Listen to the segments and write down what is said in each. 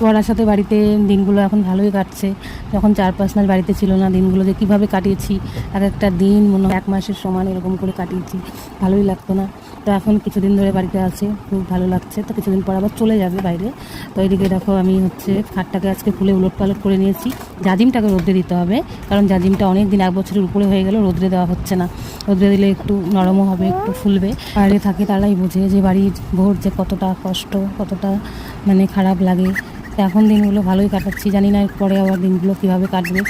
পড়ার সাথে বাড়িতে দিনগুলো এখন ভালোই কাটছে। যখন 4-5 মাস বাড়িতে ছিল না, দিনগুলো যে কীভাবে কাটিয়েছি, এক একটা দিন মনে হয় 1 মাসের সমান এরকম করে কাটিয়েছি, ভালোই লাগতো না। তো এখন কিছুদিন ধরে বাড়িতে আছে, খুব ভালো লাগছে। তো কিছুদিন পর আবার চলে যাবে বাইরে। তো এইদিকে দেখো আমি খাটটাকে আজকে খুলে উলটপালট করে নিয়েছি। জাজিমটাকে রোদ্রে দিতে হবে, কারণ জাজিমটা অনেক দিন 1 বছরের উপরে হয়ে গেল, রোদ্রে দেওয়া হচ্ছে না। রোদ্রে দিলে একটু নরমও হবে, একটু ফুলবে। বাইরে থাকে তারাই বোঝে যে বাড়ির ভোর যে কতটা কষ্ট, কতটা মানে খারাপ লাগে। তো এখন দিনগুলো ভালোই কাটাচ্ছি, জানি না পরে আবার দিনগুলো কীভাবে কাটবে।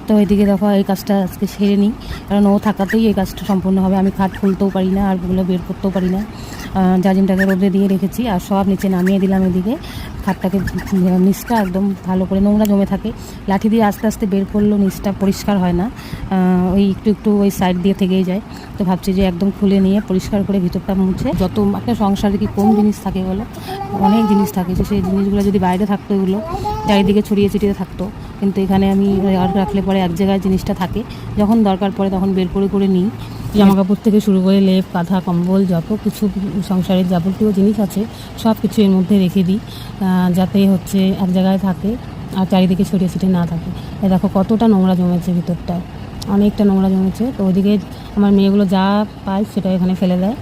তো এদিকে দেখো এই কাজটা আজকে সেরে নিই, কারণ ও থাকাতেই এই কাজটা সম্পূর্ণ হবে। আমি খাট খুলতেও পারি না, আর ওগুলো বের করতেও পারি না। জাজিমটাকে রোদে দিয়ে রেখেছি আর সব নিচে নামিয়ে দিলাম। এদিকে খাটটাকে নিচটা একদম ভালো করে নোংরা জমে থাকে, লাঠি দিয়ে আস্তে আস্তে বের করলেও নিচটা পরিষ্কার হয় না, ওই একটু একটু ওই সাইড দিয়ে থেকেই যায়। তো ভাবছি যে একদম খুলে নিয়ে পরিষ্কার করে ভিতরটা মুছে, যত একটা সংসারে কি কম জিনিস থাকে বলো, অনেক জিনিস থাকে, যে সেই জিনিসগুলো যদি বাইরে থাকতো এগুলো চারিদিকে ছড়িয়ে ছিটিয়ে থাকতো। কিন্তু এখানে আমি রাখলে পরে এক জায়গায় জিনিসটা থাকে, যখন দরকার পড়ে তখন বের করে করে নিই। জামাকাপড় থেকে শুরু করে লেপ, কাঁথা, কম্বল, যত কিছু সংসারের যাবতীয় জিনিস আছে সব কিছু এর মধ্যে রেখে দিই, যাতে হচ্ছে এক জায়গায় থাকে আর চারিদিকে ছড়িয়ে ছিটিয়ে না থাকে। দেখো কতটা নোংরা জমেছে ভিতরটা, অনেকটা নোংরা জমেছে। তো ওইদিকে আমার মেয়েগুলো যা পায় সেটা এখানে ফেলে দেয়,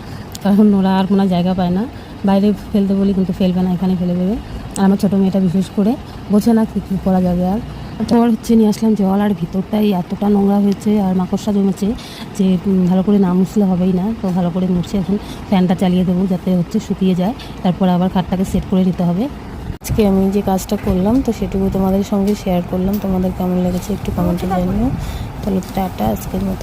কারণ ওরা আর কোনো জায়গা পায় না। বাইরে ফেলতে বলি কিন্তু ফেলবে না, এখানে ফেলে দেবে। আর আমার ছোটো মেয়েটা বিশেষ করে বোঝে না কী করা যাবে। আর তারপর নিয়ে আসলাম জল, আর ভিতরটাই এতটা নোংরা হয়েছে আর মাকড়সা জমেছে যে ভালো করে না মুছলে হবেই না। তো ভালো করে মুছে এখন ফ্যানটা চালিয়ে দেবো, যাতে শুকিয়ে যায়। তারপর আবার খাটটাকে সেট করে নিতে হবে। আজকে আমি যে কাজটা করলাম তো সেটুকু তোমাদের সঙ্গে শেয়ার করলাম। তোমাদের কেমন লেগেছে একটু কমেন্টে জানিও। তাহলে টাটা আজকের মতো।